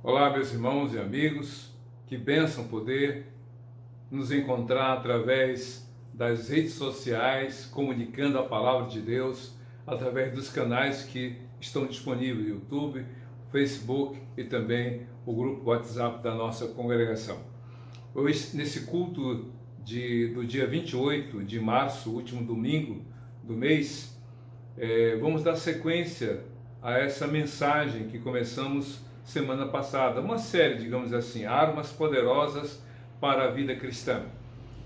Olá, meus irmãos e amigos, que bênção poder nos encontrar através das redes sociais, comunicando a palavra de Deus, através dos canais que estão disponíveis no YouTube, Facebook e também o grupo WhatsApp da nossa congregação. Hoje, nesse culto do dia 28 de março, último domingo do mês, vamos dar sequência a essa mensagem que começamos semana passada, uma série, digamos assim, armas poderosas para a vida cristã.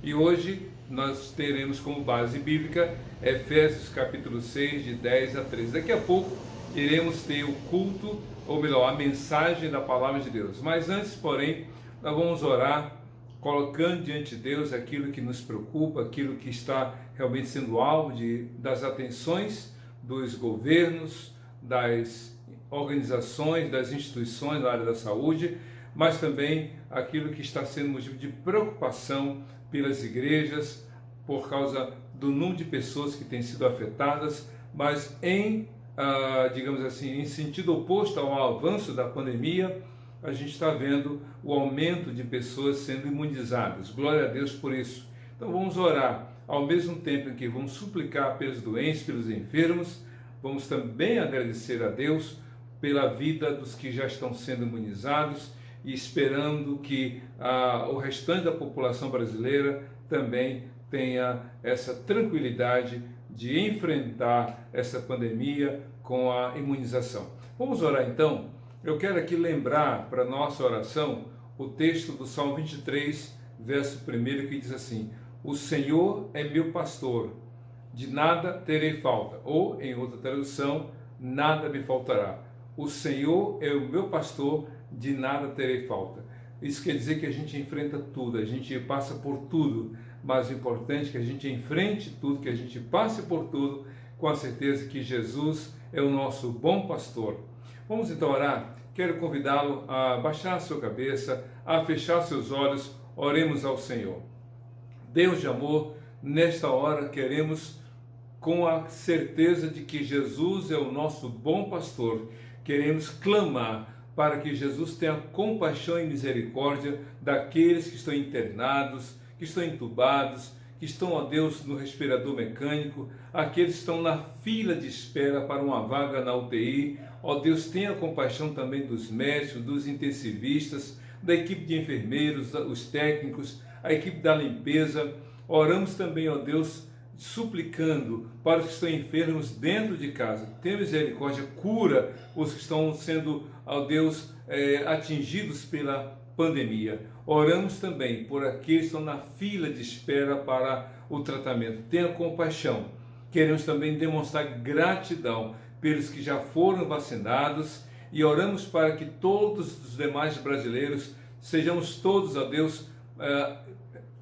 E hoje nós teremos como base bíblica Efésios capítulo 6, de 10 a 13. Daqui a pouco iremos ter o culto, ou melhor, a mensagem da palavra de Deus. Mas antes, porém, nós vamos orar, colocando diante de Deus aquilo que nos preocupa, aquilo que está realmente sendo alvo das atenções dos governos, das organizações, das instituições na área da saúde, mas também aquilo que está sendo motivo de preocupação pelas igrejas, por causa do número de pessoas que têm sido afetadas, mas digamos assim, em sentido oposto ao avanço da pandemia, a gente está vendo o aumento de pessoas sendo imunizadas. Glória a Deus por isso. Então vamos orar, ao mesmo tempo em que vamos suplicar pelos doentes, pelos enfermos, vamos também agradecer a Deus pela vida dos que já estão sendo imunizados e esperando que o restante da população brasileira também tenha essa tranquilidade de enfrentar essa pandemia com a imunização. Vamos orar então? Eu quero aqui lembrar para nossa oração o texto do Salmo 23, verso 1, que diz assim: o Senhor é meu pastor, de nada terei falta. Ou, em outra tradução, nada me faltará. O Senhor é o meu pastor, de nada terei falta. Isso quer dizer que a gente enfrenta tudo, a gente passa por tudo, mas o importante é que a gente enfrente tudo, que a gente passe por tudo, com a certeza que Jesus é o nosso bom pastor. Vamos então orar? Quero convidá-lo a baixar a sua cabeça, a fechar seus olhos, oremos ao Senhor. Deus de amor, nesta hora queremos, com a certeza de que Jesus é o nosso bom pastor, queremos clamar para que Jesus tenha compaixão e misericórdia daqueles que estão internados, que estão entubados, que estão, ó Deus, no respirador mecânico, aqueles que estão na fila de espera para uma vaga na UTI. Ó Deus, tenha compaixão também dos médicos, dos intensivistas, da equipe de enfermeiros, os técnicos, a equipe da limpeza. Oramos também, ó Deus, suplicando para os que estão enfermos dentro de casa. Tenha misericórdia, cura os que estão sendo, ó Deus, atingidos pela pandemia. Oramos também por aqueles que estão na fila de espera para o tratamento. Tenha compaixão. Queremos também demonstrar gratidão pelos que já foram vacinados e oramos para que todos os demais brasileiros sejamos todos, ó Deus,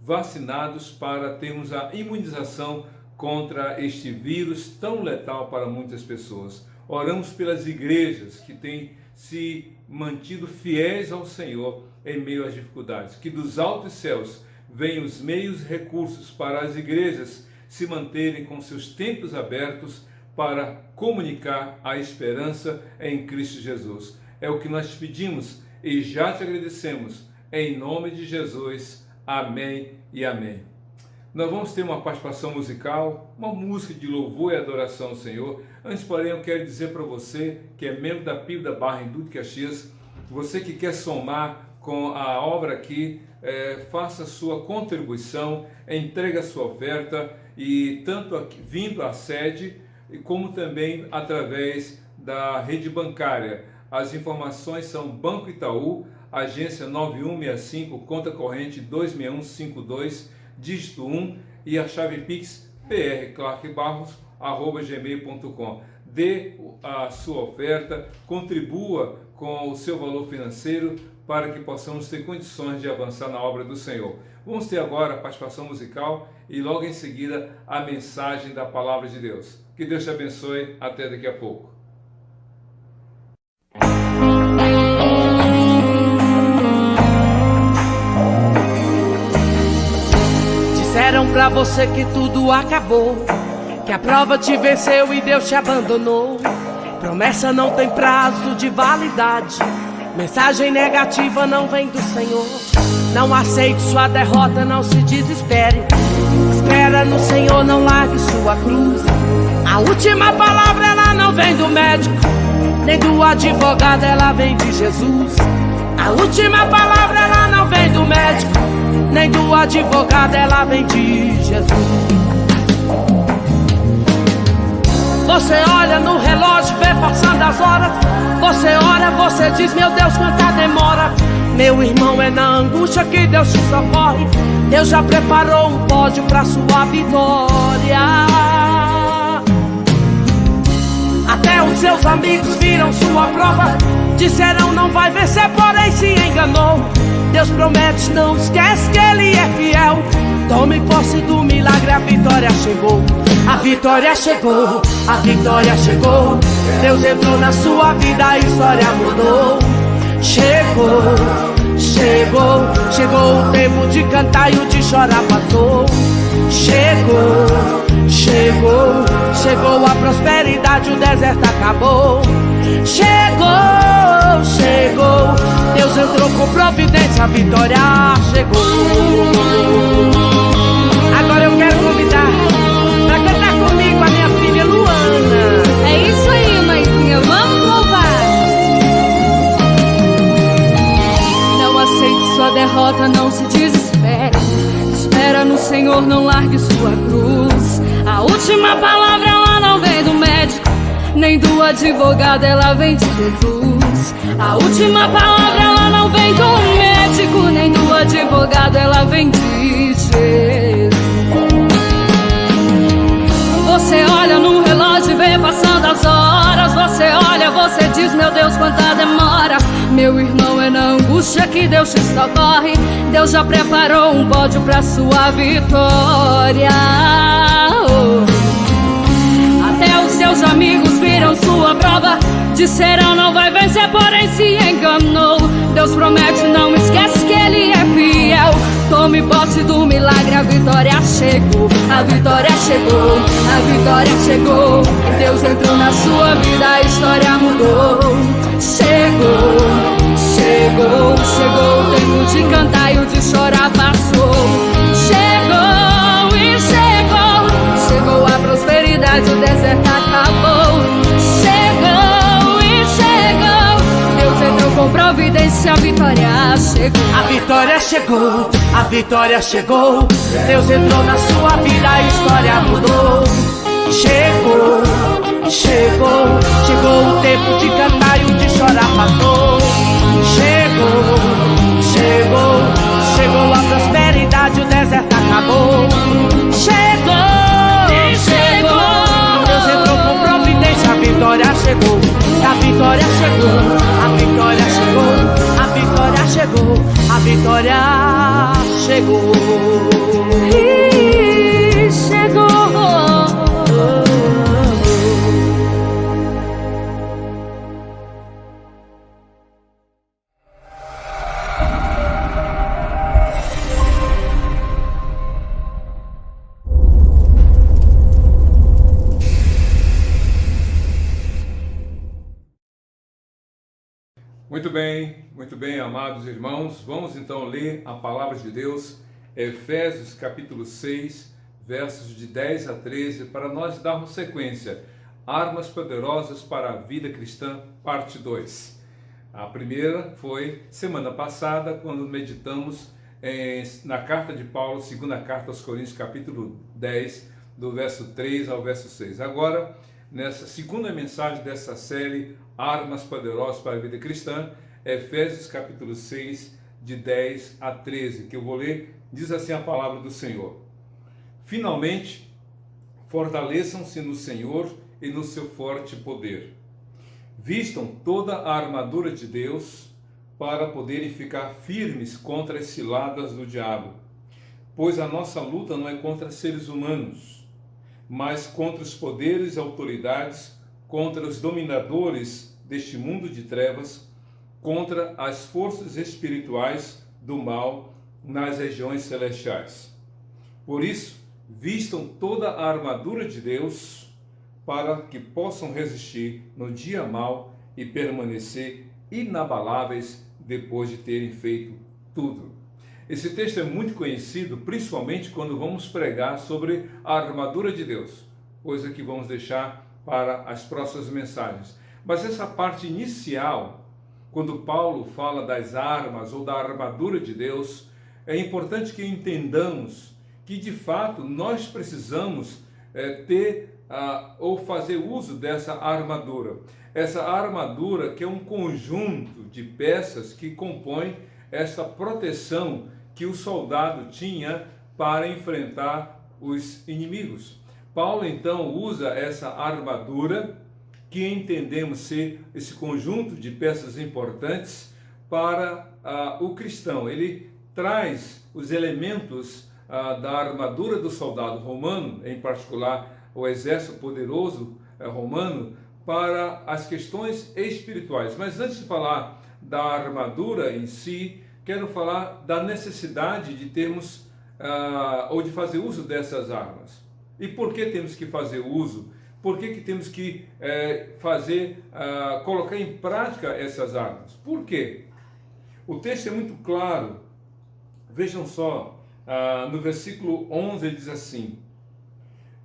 vacinados para termos a imunização contra este vírus tão letal para muitas pessoas. Oramos pelas igrejas que têm se mantido fiéis ao Senhor em meio às dificuldades. Que dos altos céus venham os meios e recursos para as igrejas se manterem com seus templos abertos para comunicar a esperança em Cristo Jesus. É o que nós te pedimos e já te agradecemos. Em nome de Jesus. Amém e amém. Nós vamos ter uma participação musical, uma música de louvor e adoração ao Senhor. Antes, porém, eu quero dizer para você que é membro da PIB da Barra em Duque Caxias, você que quer somar com a obra aqui, faça a sua contribuição, entregue a sua oferta, e tanto aqui, vindo à sede, como também através da rede bancária. As informações são Banco Itaú, agência 9165, conta corrente 26152, dígito 1, e a chave Pix prclarkbarros@gmail.com. Dê a sua oferta, contribua com o seu valor financeiro para que possamos ter condições de avançar na obra do Senhor. Vamos ter agora a participação musical e logo em seguida a mensagem da palavra de Deus. Que Deus te abençoe. Até daqui a pouco. Disseram pra você que tudo acabou, que a prova te venceu e Deus te abandonou. Promessa não tem prazo de validade, Mensagem negativa não vem do Senhor. Não aceite sua derrota, não se desespere. Espera no Senhor, não largue sua cruz. A última palavra ela não vem do médico, nem do advogado, ela vem de Jesus. A última palavra ela não vem do médico, nem do advogado, ela vem de Jesus. Você olha no relógio, vê passando as horas. Você ora, você diz, meu Deus, quanta demora. Meu irmão, é na angústia que Deus te socorre. Deus já preparou um pódio pra sua vitória. Até os seus amigos viram sua prova, disseram não vai vencer, porém se enganou. Deus promete, não esquece que Ele é fiel. Tome posse do milagre, a vitória chegou. A vitória chegou, a vitória chegou. Deus entrou na sua vida, a história mudou. Chegou, chegou, chegou o tempo de cantar e o de chorar passou. Chegou, chegou, chegou a prosperidade, o deserto acabou. Chegou, chegou, Deus entrou com providência, a vitória chegou. Agora eu quero convidar pra cantar comigo a minha filha Luana. É isso aí, mãezinha, vamos louvar. Não aceite sua derrota, não se desespere. Espera no Senhor, não largue sua cruz. A última palavra ela não vem do médico, nem do advogado, ela vem de Jesus. A última palavra ela não vem do médico, nem do advogado, ela vem de Jesus. Você olha no relógio e vê passando as horas. Você olha, você diz, meu Deus, quanta demora. Meu irmão, é na angústia que Deus te socorre. Deus já preparou um pódio pra sua vitória. Até os seus amigos viram sua prova, disseram não vai vencer, porém se enganou. Deus promete, não esquece que Ele é fiel. Tome posse do milagre, a vitória chegou. A vitória chegou, a vitória chegou. Deus entrou na sua vida, a história mudou. Chegou, chegou, chegou o tempo de cantar e o de chorar passou. Chegou e chegou, chegou a prosperidade, o deserto acabou. Chegou e chegou, Deus entrou com providência, a vitória chegou. A vitória chegou, a vitória chegou. Deus entrou na sua vida, a história mudou. Chegou, chegou, chegou o tempo de cantar e o de chorar passou. Chegou, chegou, chegou a prosperidade, o deserto acabou. Chegou, chegou, Deus entrou com providência, a vitória chegou. A vitória chegou, a vitória chegou, a vitória chegou, a vitória chegou. E chegou. Muito bem, amados irmãos. Vamos então ler a palavra de Deus, Efésios capítulo 6, versos de 10 a 13, para nós darmos sequência. Armas poderosas para a vida cristã, parte 2. A primeira foi semana passada, quando meditamos na carta de Paulo, segunda carta aos Coríntios, capítulo 10, do verso 3 ao verso 6. Agora, nessa segunda mensagem dessa série, Armas Poderosas para a Vida Cristã, Efésios capítulo 6, de 10 a 13, que eu vou ler, diz assim a palavra do Senhor. Finalmente, fortaleçam-se no Senhor e no seu forte poder. Vistam toda a armadura de Deus para poderem ficar firmes contra as ciladas do diabo, pois a nossa luta não é contra seres humanos, mas contra os poderes e autoridades, contra os dominadores deste mundo de trevas, contra as forças espirituais do mal nas regiões celestiais. Por isso, vistam toda a armadura de Deus para que possam resistir no dia mau e permanecer inabaláveis depois de terem feito tudo. Esse texto é muito conhecido, principalmente quando vamos pregar sobre a armadura de Deus, coisa que vamos deixar para as próximas mensagens. Mas essa parte inicial, quando Paulo fala das armas ou da armadura de Deus, é importante que entendamos que de fato nós precisamos ter ou fazer uso dessa armadura. Essa armadura que é um conjunto de peças que compõe essa proteção que o soldado tinha para enfrentar os inimigos. Paulo então usa essa armadura, que entendemos ser esse conjunto de peças importantes para o cristão. Ele traz os elementos da armadura do soldado romano, em particular o exército poderoso romano, para as questões espirituais. Mas antes de falar da armadura em si, quero falar da necessidade de termos ou de fazer uso dessas armas. E por que temos que fazer uso? Por que temos que colocar em prática essas armas? Por quê? O texto é muito claro. Vejam só, no versículo 11 ele diz assim: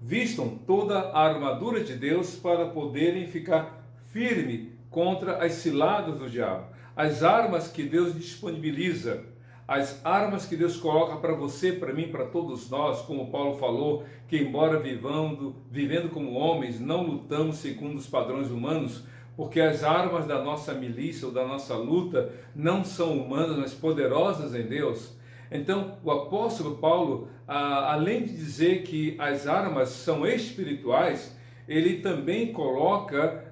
vistam toda a armadura de Deus para poderem ficar firme contra as ciladas do diabo. As armas que Deus disponibiliza, as armas que Deus coloca para você, para mim, para todos nós, como Paulo falou, que embora vivendo como homens, não lutamos segundo os padrões humanos, porque as armas da nossa milícia ou da nossa luta não são humanas, mas poderosas em Deus. Então, o apóstolo Paulo, além de dizer que as armas são espirituais, ele também coloca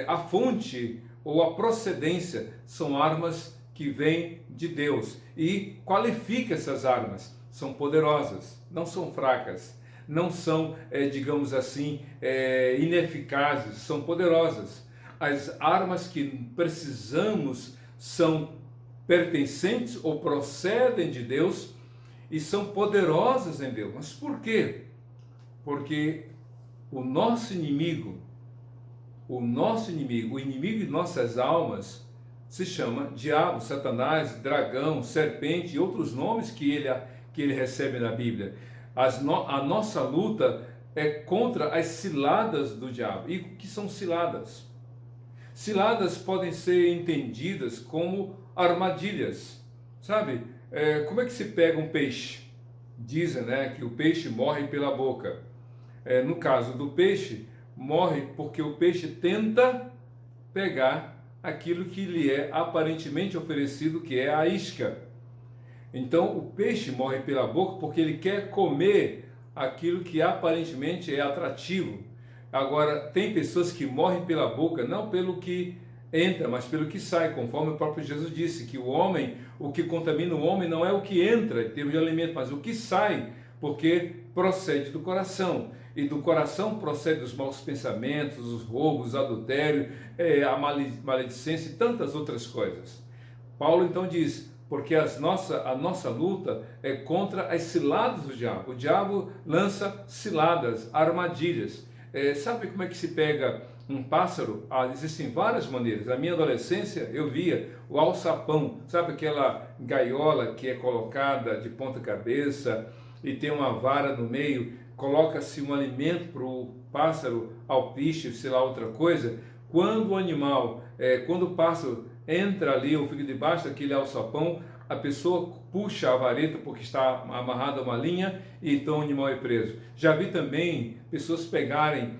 a fonte ou a procedência, são armas que vêm de Deus, e qualifica essas armas. São poderosas, não são fracas, não são, digamos assim, ineficazes, são poderosas. As armas que precisamos são pertencentes ou procedem de Deus e são poderosas em Deus. Mas por quê? Porque o nosso inimigo, o inimigo de nossas almas, se chama diabo, Satanás, dragão, serpente e outros nomes que ele recebe na Bíblia. A nossa luta é contra as ciladas do diabo. E o que são ciladas? Ciladas podem ser entendidas como armadilhas. Sabe, como é que se pega um peixe? Dizem, que o peixe morre pela boca. No caso do peixe, morre porque o peixe tenta pegar aquilo que lhe é aparentemente oferecido, que é a isca. Então o peixe morre pela boca porque ele quer comer aquilo que aparentemente é atrativo. Agora, tem pessoas que morrem pela boca não pelo que entra, mas pelo que sai, conforme o próprio Jesus disse, que o que contamina o homem não é o que entra em termos de alimento, mas o que sai, porque procede do coração. E do coração procede os maus pensamentos, os roubos, os adultérios, a maledicência e tantas outras coisas. Paulo então diz, porque a nossa luta é contra as ciladas do diabo. O diabo lança ciladas, armadilhas. Sabe como é que se pega um pássaro? Existem várias maneiras. Na minha adolescência eu via o alçapão, sabe aquela gaiola que é colocada de ponta cabeça e tem uma vara no meio, coloca-se um alimento para o pássaro, alpiste, sei lá, outra coisa. Quando o pássaro entra ali ou fica debaixo daquele alçapão, a pessoa puxa a vareta porque está amarrada a uma linha e então o animal é preso. Já vi também pessoas pegarem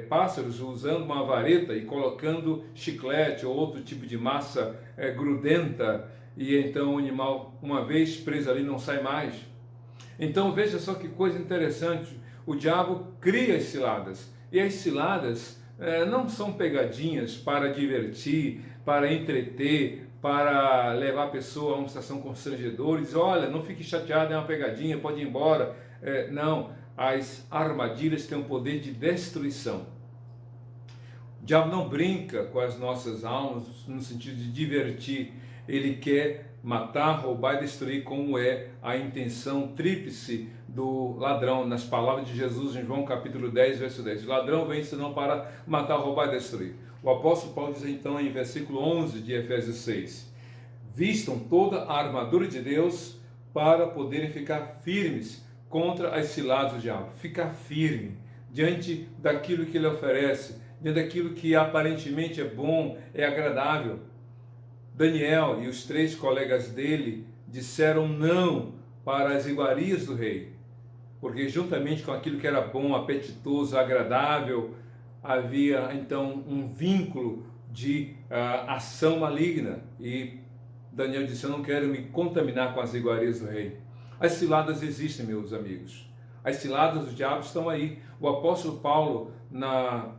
pássaros usando uma vareta e colocando chiclete ou outro tipo de massa grudenta, e então o animal, uma vez preso ali, não sai mais. Então veja só que coisa interessante, o diabo cria as ciladas, e as ciladas não são pegadinhas para divertir, para entreter, para levar a pessoa a uma situação constrangedora e dizer, olha, não fique chateado, é uma pegadinha, pode ir embora. Não, as armadilhas têm um poder de destruição. O diabo não brinca com as nossas almas no sentido de divertir, ele quer matar, roubar e destruir, como é a intenção tríplice do ladrão, nas palavras de Jesus em João capítulo 10, verso 10. O ladrão vem senão para matar, roubar e destruir. O apóstolo Paulo diz então em versículo 11 de Efésios 6, vistam toda a armadura de Deus para poderem ficar firmes contra as ciladas do diabo. Ficar firme diante daquilo que ele oferece, diante daquilo que aparentemente é bom, é agradável. Daniel e os 3 colegas dele disseram não para as iguarias do rei, porque juntamente com aquilo que era bom, apetitoso, agradável, havia então um vínculo de ação maligna. E Daniel disse, eu não quero me contaminar com as iguarias do rei. As ciladas existem, meus amigos. As ciladas do diabo estão aí. O apóstolo Paulo, na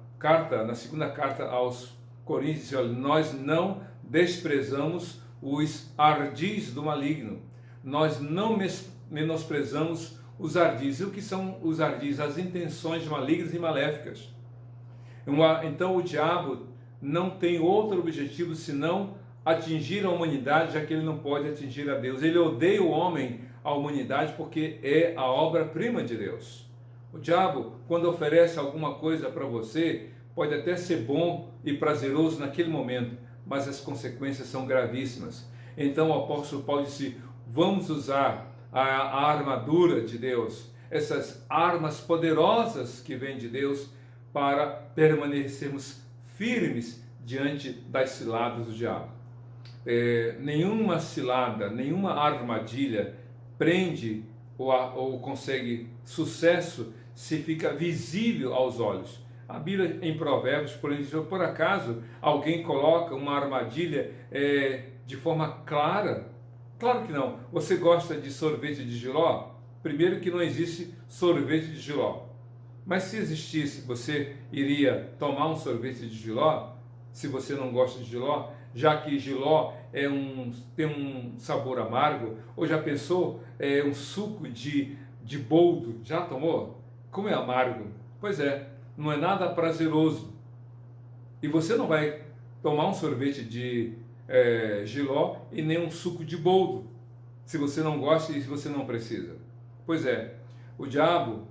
segunda carta aos Coríntios, disse, olha, nós não desprezamos os ardis do maligno. Nós não menosprezamos os ardis. E o que são os ardis? As intenções malignas e maléficas. Então o diabo não tem outro objetivo senão atingir a humanidade, já que ele não pode atingir a Deus. Ele odeia o homem, a humanidade, porque é a obra-prima de Deus. O diabo, quando oferece alguma coisa para você, pode até ser bom e prazeroso naquele momento, mas as consequências são gravíssimas. Então o apóstolo Paulo disse, vamos usar a armadura de Deus, essas armas poderosas que vêm de Deus, para permanecermos firmes diante das ciladas do diabo. Nenhuma cilada, nenhuma armadilha prende ou consegue sucesso se fica visível aos olhos. A Bíblia em Provérbios, por exemplo, por acaso alguém coloca uma armadilha de forma clara? Claro que não. Você gosta de sorvete de jiló? Primeiro que não existe sorvete de jiló. Mas se existisse, você iria tomar um sorvete de jiló? Se você não gosta de jiló, já que jiló tem um sabor amargo, ou já pensou um suco de boldo? Já tomou? Como é amargo? Pois é, não é nada prazeroso. E você não vai tomar um sorvete de jiló e nem um suco de boldo, se você não gosta e se você não precisa. Pois é, o diabo,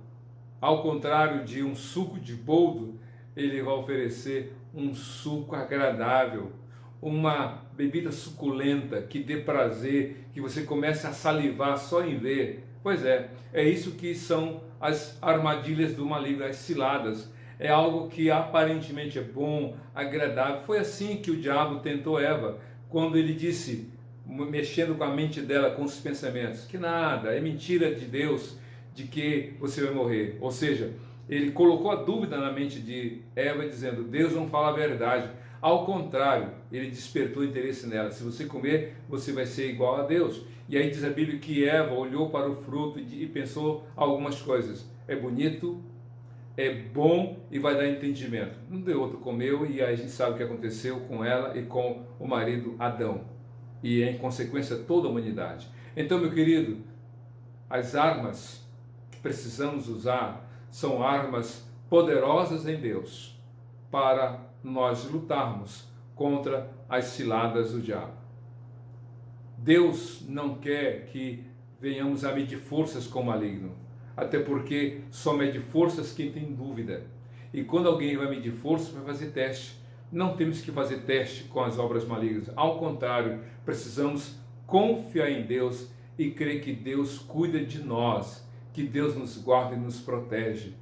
ao contrário de um suco de boldo, ele vai oferecer um suco agradável, uma bebida suculenta que dê prazer, que você comece a salivar só em ver. Pois é isso que são as armadilhas do maligno, as ciladas. É algo que aparentemente é bom, agradável. Foi assim que o diabo tentou Eva, quando ele disse, mexendo com a mente dela, com os pensamentos, que nada, é mentira de Deus, de que você vai morrer. Ou seja, ele colocou a dúvida na mente de Eva, dizendo, Deus não fala a verdade. Ao contrário, ele despertou interesse nela. Se você comer, você vai ser igual a Deus. E aí diz a Bíblia que Eva olhou para o fruto e pensou algumas coisas. É bonito, é bom e vai dar entendimento. Não deu outro, comeu, e aí a gente sabe o que aconteceu com ela e com o marido Adão. E em consequência toda a humanidade. Então, meu querido, as armas que precisamos usar são armas poderosas em Deus para nós lutarmos contra as ciladas do diabo. Deus não quer que venhamos a medir forças com o maligno, até porque só mede forças quem tem dúvida. E quando alguém vai medir forças, vai fazer teste. Não temos que fazer teste com as obras malignas. Ao contrário, precisamos confiar em Deus e crer que Deus cuida de nós, que Deus nos guarda e nos protege.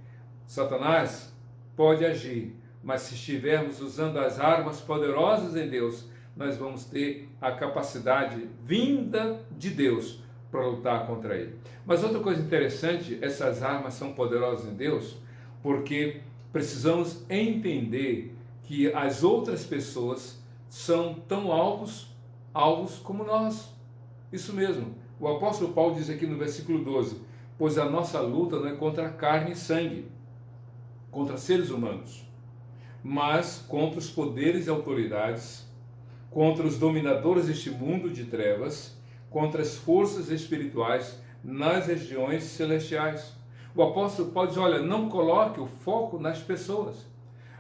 Satanás pode agir, mas se estivermos usando as armas poderosas em Deus, nós vamos ter a capacidade vinda de Deus para lutar contra ele. Mas outra coisa interessante, essas armas são poderosas em Deus, porque precisamos entender que as outras pessoas são tão alvos como nós. Isso mesmo. O apóstolo Paulo diz aqui no versículo 12, pois a nossa luta não é contra carne e sangue, contra seres humanos, mas contra os poderes e autoridades, contra os dominadores deste mundo de trevas, contra as forças espirituais nas regiões celestiais. O apóstolo Paulo diz, olha, não coloque o foco nas pessoas.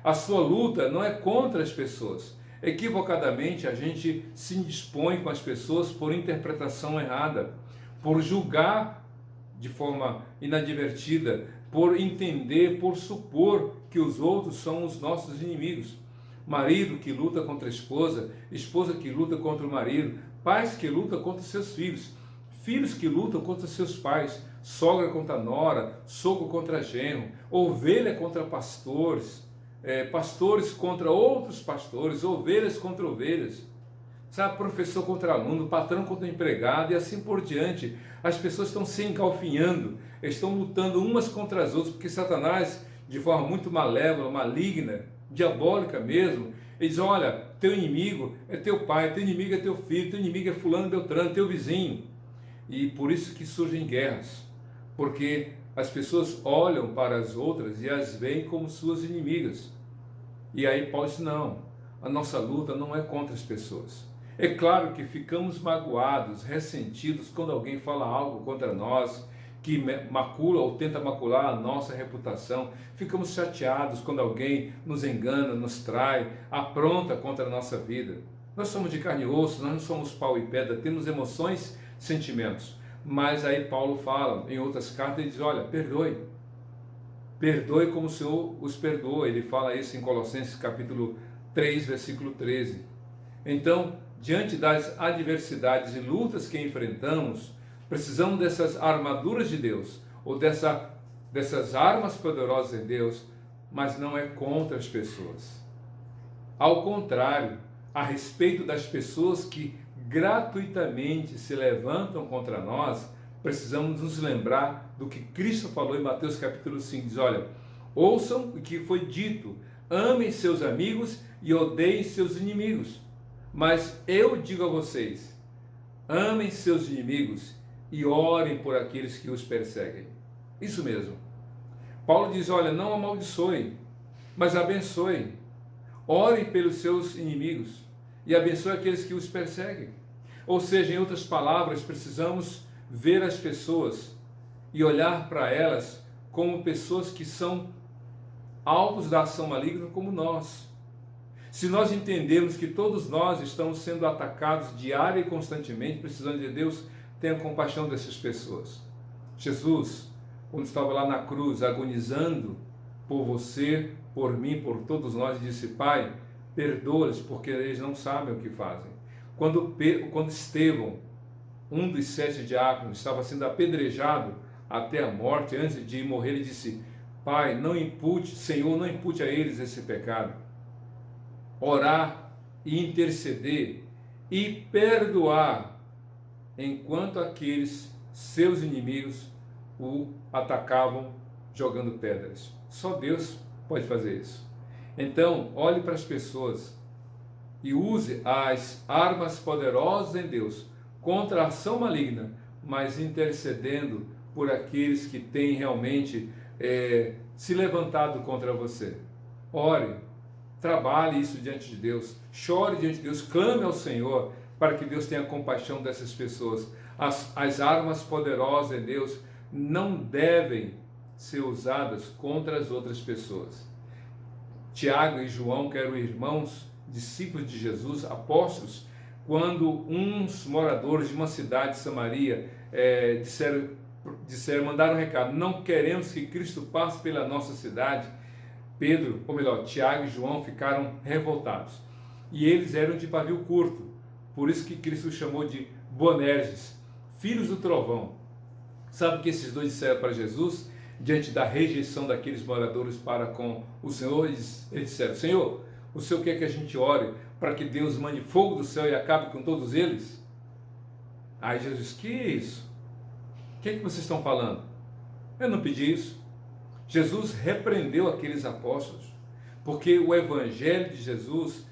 A sua luta não é contra as pessoas. Equivocadamente, a gente se indispõe com as pessoas por interpretação errada, por julgar de forma inadvertida, por entender, por supor que os outros são os nossos inimigos. marido que luta contra a esposa, esposa que luta contra o marido, pais que lutam contra seus filhos, filhos que lutam contra seus pais, sogra contra nora, sogro contra genro, ovelha contra pastores, pastores contra outros pastores, ovelhas contra ovelhas, sabe, professor contra aluno, patrão contra empregado e assim por diante. As pessoas estão se engalfinhando, estão lutando umas contra as outras, porque Satanás, de forma muito malévola, maligna, diabólica mesmo, ele diz: olha, teu inimigo é teu pai, teu inimigo é teu filho, teu inimigo é fulano, beltrano, teu vizinho. E por isso que surgem guerras, porque as pessoas olham para as outras e as veem como suas inimigas. E aí Paulo diz: não, a nossa luta não é contra as pessoas. É claro que ficamos magoados, ressentidos quando alguém fala algo contra nós, que macula ou tenta macular a nossa reputação. Ficamos chateados quando alguém nos engana, nos trai, apronta contra a nossa vida. Nós somos de carne e osso, nós não somos pau e pedra, temos emoções, sentimentos. Mas aí Paulo fala, em outras cartas, ele diz: olha, perdoe. Perdoe como o Senhor os perdoa. Ele fala isso em Colossenses capítulo 3, versículo 13. Então, diante das adversidades e lutas que enfrentamos, precisamos dessas armaduras de Deus, ou dessas armas poderosas em Deus, mas não é contra as pessoas. Ao contrário, a respeito das pessoas que gratuitamente se levantam contra nós, precisamos nos lembrar do que Cristo falou em Mateus capítulo 5, diz: olha, ouçam o que foi dito, amem seus amigos e odeiem seus inimigos. Mas eu digo a vocês, amem seus inimigos e orem por aqueles que os perseguem. Isso mesmo. Paulo diz: olha, não amaldiçoem, mas abençoem. Orem pelos seus inimigos e abençoem aqueles que os perseguem. Ou seja, em outras palavras, precisamos ver as pessoas e olhar para elas como pessoas que são alvos da ação maligna como nós. Se nós entendermos que todos nós estamos sendo atacados diária e constantemente, precisando de Deus, tenha compaixão dessas pessoas. Jesus, quando estava lá na cruz, agonizando por você, por mim, por todos nós, disse: Pai, perdoa-lhes, porque eles não sabem o que fazem. Quando Estevão, um dos 7 diáconos, estava sendo apedrejado até a morte, antes de morrer, ele disse: Pai, não impute, Senhor, não impute a eles esse pecado. Orar e interceder e perdoar enquanto aqueles seus inimigos o atacavam jogando pedras. Só Deus pode fazer isso. Então, olhe para as pessoas e use as armas poderosas em Deus contra a ação maligna, mas intercedendo por aqueles que têm realmente se levantado contra você. Ore, trabalhe isso diante de Deus, chore diante de Deus, clame ao Senhor para que Deus tenha compaixão dessas pessoas. As armas poderosas em Deus não devem ser usadas contra as outras pessoas. Tiago e João, que eram irmãos, discípulos de Jesus, apóstolos, quando uns moradores de uma cidade de Samaria mandaram um recado: não queremos que Cristo passe pela nossa cidade, Tiago e João ficaram revoltados. E eles eram de pavio curto, por isso que Cristo chamou de Boanerges, filhos do trovão. Sabe o que esses dois disseram para Jesus, diante da rejeição daqueles moradores para com o Senhor? Eles disseram: Senhor, o Senhor quer que a gente ore para que Deus mande fogo do céu e acabe com todos eles? Aí Jesus: que é isso? O que é que vocês estão falando? Eu não pedi isso. Jesus repreendeu aqueles apóstolos, porque o Evangelho de Jesus,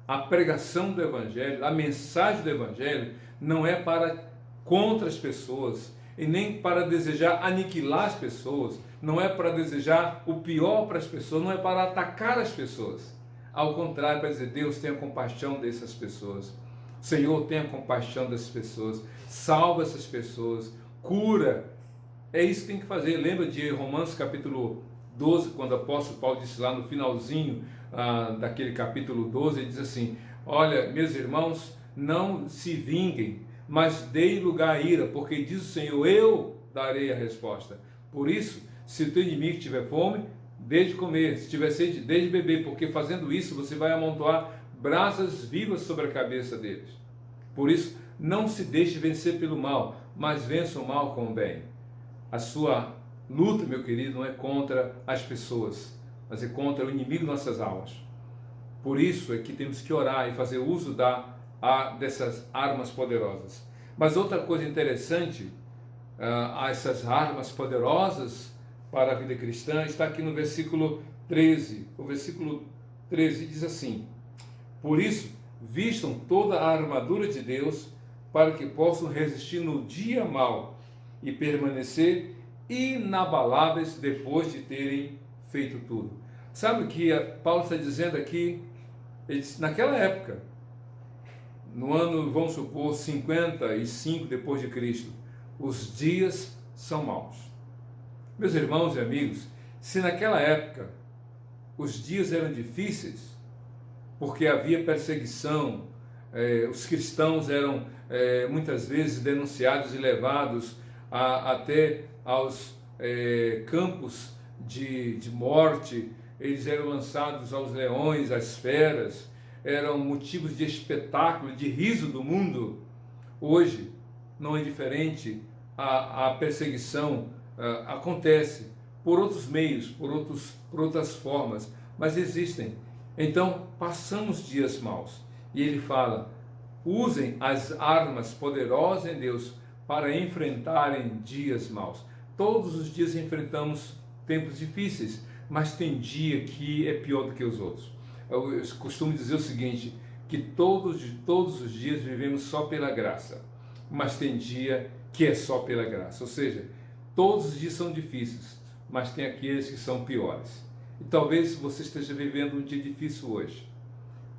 a pregação do Evangelho, a mensagem do Evangelho, não é para contra as pessoas, e nem para desejar aniquilar as pessoas, não é para desejar o pior para as pessoas, não é para atacar as pessoas. Ao contrário, para dizer: Deus, tenha compaixão dessas pessoas. Senhor, tenha compaixão dessas pessoas. Salva essas pessoas. Cura. É isso que tem que fazer. Lembra de Romanos capítulo 12, quando o apóstolo Paulo disse lá no finalzinho daquele capítulo 12, ele diz assim: olha, meus irmãos, não se vinguem, mas deem lugar à ira, porque diz o Senhor: eu darei a resposta. Por isso, se o teu inimigo tiver fome, desde comer, se tiver sede, desde beber, porque fazendo isso você vai amontoar brasas vivas sobre a cabeça deles. Por isso, não se deixe vencer pelo mal, mas vença o mal com o bem. A sua luta, meu querido, não é contra as pessoas, mas é contra o inimigo de nossas almas. Por isso é que temos que orar e fazer uso dessas armas poderosas. Mas outra coisa interessante, essas armas poderosas para a vida cristã, está aqui no versículo 13. O versículo 13 diz assim: por isso, vistam toda a armadura de Deus, para que possam resistir no dia mau e permanecer inabaláveis depois de terem feito tudo. Sabe o que Paulo está dizendo aqui? Ele disse, naquela época, no ano, vamos supor, 55 depois de Cristo, os dias são maus. Meus irmãos e amigos, se naquela época os dias eram difíceis, porque havia perseguição, os cristãos eram muitas vezes denunciados e levados até aos campos de morte, eles eram lançados aos leões, às feras, eram motivos de espetáculo, de riso do mundo. Hoje não é diferente, a perseguição acontece por outros meios, por outras formas, mas existem. Então, passamos dias maus. E ele fala, usem as armas poderosas em Deus para enfrentarem dias maus. Todos os dias enfrentamos tempos difíceis, mas tem dia que é pior do que os outros. Eu costumo dizer o seguinte, que todos os dias vivemos só pela graça, mas tem dia que é só pela graça. Ou seja, todos os dias são difíceis, mas tem aqueles que são piores. E talvez você esteja vivendo um dia difícil hoje.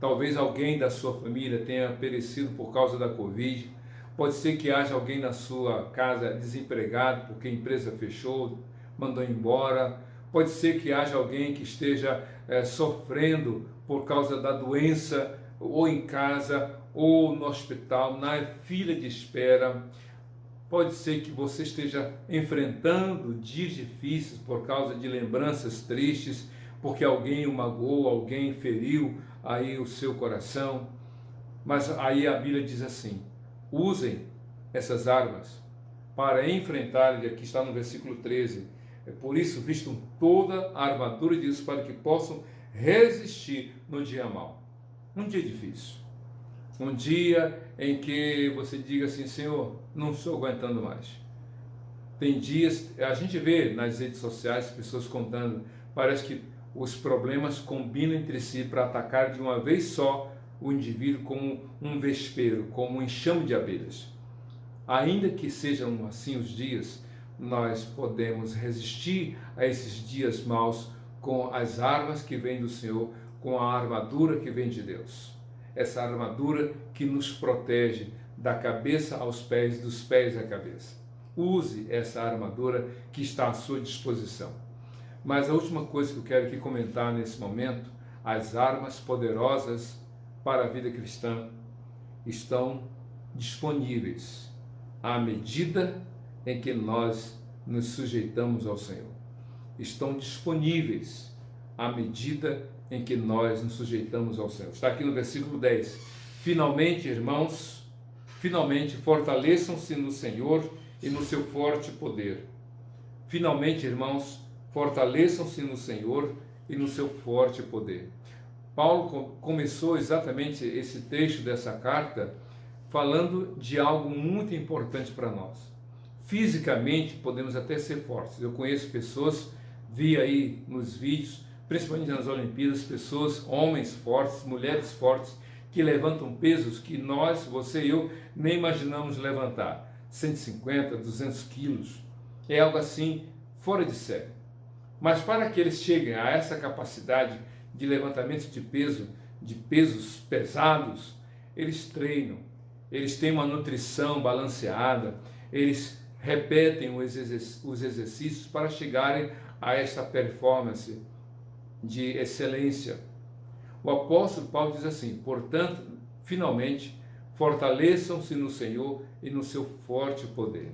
Talvez alguém da sua família tenha perecido por causa da Covid. Pode ser que haja alguém na sua casa desempregado porque a empresa fechou, mandou embora. Pode ser que haja alguém que esteja sofrendo por causa da doença, ou em casa, ou no hospital, na fila de espera. Pode ser que você esteja enfrentando dias difíceis por causa de lembranças tristes, porque alguém o magoou, alguém feriu aí o seu coração. Mas aí a Bíblia diz assim, usem essas armas para enfrentar, aqui está no versículo 13, por isso vistam toda a armadura de Deus para que possam resistir no dia mau. Um dia difícil. Um dia em que você diga assim, Senhor, não estou aguentando mais. Tem dias, a gente vê nas redes sociais pessoas contando, parece que os problemas combinam entre si para atacar de uma vez só o indivíduo como um vespeiro, como um enxame de abelhas. Ainda que sejam assim os dias, nós podemos resistir a esses dias maus com as armas que vêm do Senhor, com a armadura que vem de Deus. Essa armadura que nos protege da cabeça aos pés, dos pés à cabeça. Use essa armadura que está à sua disposição. Mas a última coisa que eu quero aqui comentar nesse momento, as armas poderosas para a vida cristã estão disponíveis à medida em que nós nos sujeitamos ao Senhor. Estão disponíveis à medida em que nós nos sujeitamos ao Senhor. Está aqui no versículo 10. Finalmente, irmãos, fortaleçam-se no Senhor e no seu forte poder. Finalmente, irmãos, fortaleçam-se no Senhor e no seu forte poder. Paulo começou exatamente esse trecho dessa carta falando de algo muito importante para nós. Fisicamente, podemos até ser fortes. Eu conheço pessoas, vi aí nos vídeos, principalmente nas Olimpíadas, pessoas, homens fortes, mulheres fortes, que levantam pesos que nós, você e eu, nem imaginamos levantar. 150, 200 quilos. É algo assim, fora de série. Mas para que eles cheguem a essa capacidade de levantamento de peso, de pesos pesados, eles treinam, eles têm uma nutrição balanceada, eles repetem os exercícios para chegarem a esta performance de excelência. O apóstolo Paulo diz assim, portanto, finalmente, fortaleçam-se no Senhor e no seu forte poder.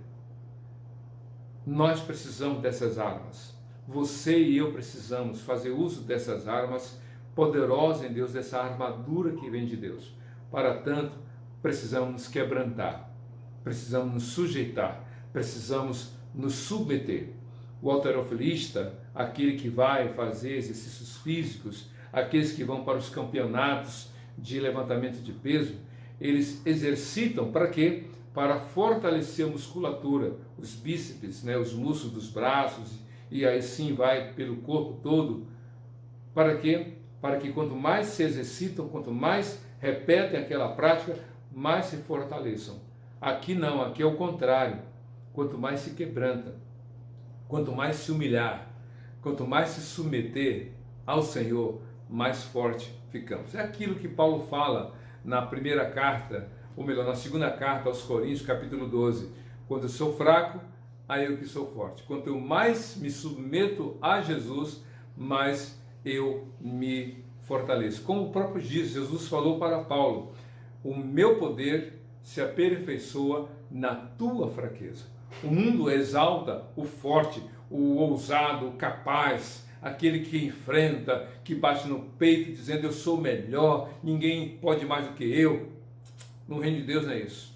Nós precisamos dessas armas. você e eu precisamos fazer uso dessas armas poderosas em Deus, dessa armadura que vem de Deus. Para tanto, precisamos nos quebrantar, precisamos nos sujeitar, precisamos nos submeter. O halterofilista, aquele que vai fazer exercícios físicos, aqueles que vão para os campeonatos de levantamento de peso, eles exercitam para quê? Para fortalecer a musculatura, os bíceps, os músculos dos braços, e aí sim vai pelo corpo todo. Para quê? Para que quanto mais se exercitam, quanto mais repetem aquela prática, mais se fortaleçam. Aqui não, aqui é o contrário. Quanto mais se quebranta, quanto mais se humilhar, quanto mais se submeter ao Senhor, mais forte ficamos. É aquilo que Paulo fala na primeira carta, ou melhor, na segunda carta aos Coríntios, capítulo 12. Quando eu sou fraco, aí eu que sou forte. Quanto eu mais me submeto a Jesus, mais eu me fortaleço. Como o próprio Jesus falou para Paulo, o meu poder se aperfeiçoa na tua fraqueza. O mundo exalta o forte, o ousado, o capaz, aquele que enfrenta, que bate no peito dizendo eu sou melhor, ninguém pode mais do que eu. No reino de Deus não é isso.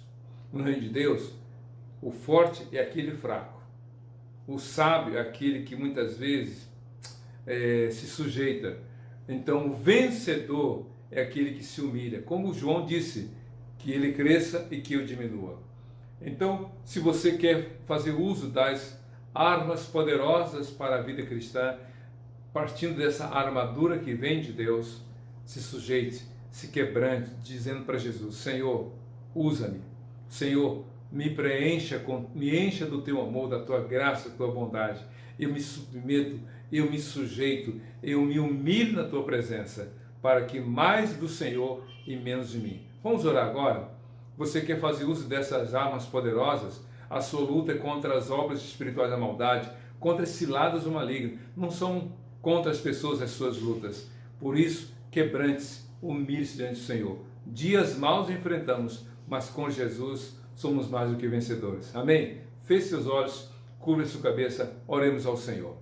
No reino de Deus, o forte é aquele fraco. O sábio é aquele que muitas vezes se sujeita. Então o vencedor é aquele que se humilha. Como João disse, que ele cresça e que eu diminua. Então, se você quer fazer uso das armas poderosas para a vida cristã, partindo dessa armadura que vem de Deus, se sujeite, se quebrante, dizendo para Jesus, Senhor, usa-me. Senhor, me encha do teu amor, da tua graça, da tua bondade. Eu me submeto, eu me sujeito, eu me humilho na tua presença, para que mais do Senhor e menos de mim. Vamos orar agora? Você quer fazer uso dessas armas poderosas? A sua luta é contra as obras espirituais da maldade, contra as ciladas do maligno. Não são contra as pessoas as suas lutas. Por isso, quebrante-se, humilhe-se diante do Senhor. Dias maus enfrentamos, mas com Jesus somos mais do que vencedores. Amém? Feche seus olhos, cubra sua cabeça, oremos ao Senhor.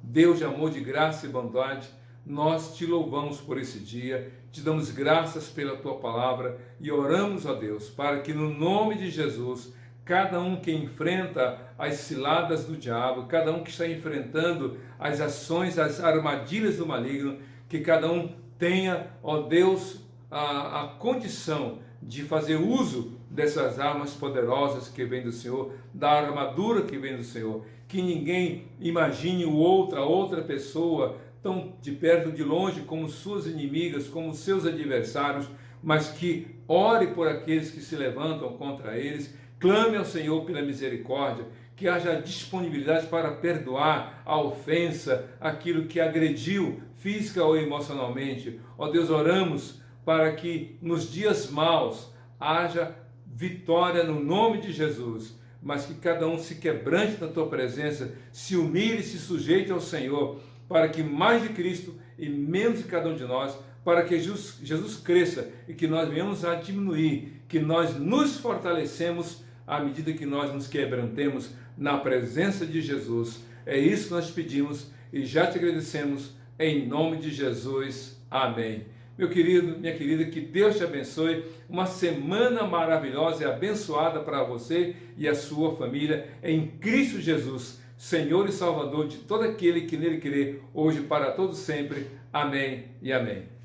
Deus de amor, de graça e bondade, nós te louvamos por esse dia, te damos graças pela tua palavra e oramos a Deus para que no nome de Jesus, cada um que enfrenta as ciladas do diabo, cada um que está enfrentando as ações, as armadilhas do maligno, que cada um tenha, ó Deus, a condição de fazer uso dessas armas poderosas que vêm do Senhor, da armadura que vem do Senhor, que ninguém imagine outra pessoa tão de perto ou de longe como suas inimigas, como seus adversários, mas que ore por aqueles que se levantam contra eles, clame ao Senhor pela misericórdia, que haja disponibilidade para perdoar a ofensa, aquilo que agrediu física ou emocionalmente. Ó Deus, oramos para que nos dias maus haja vitória no nome de Jesus, mas que cada um se quebrante na tua presença, se humilhe e se sujeite ao Senhor, para que mais de Cristo e menos de cada um de nós, para que Jesus cresça e que nós venhamos a diminuir, que nós nos fortalecemos à medida que nós nos quebrantemos na presença de Jesus. É isso que nós pedimos e já te agradecemos em nome de Jesus. Amém. Meu querido, minha querida, que Deus te abençoe. Uma semana maravilhosa e abençoada para você e a sua família em Cristo Jesus, Senhor e Salvador de todo aquele que nele crê, hoje para todos sempre. Amém e amém.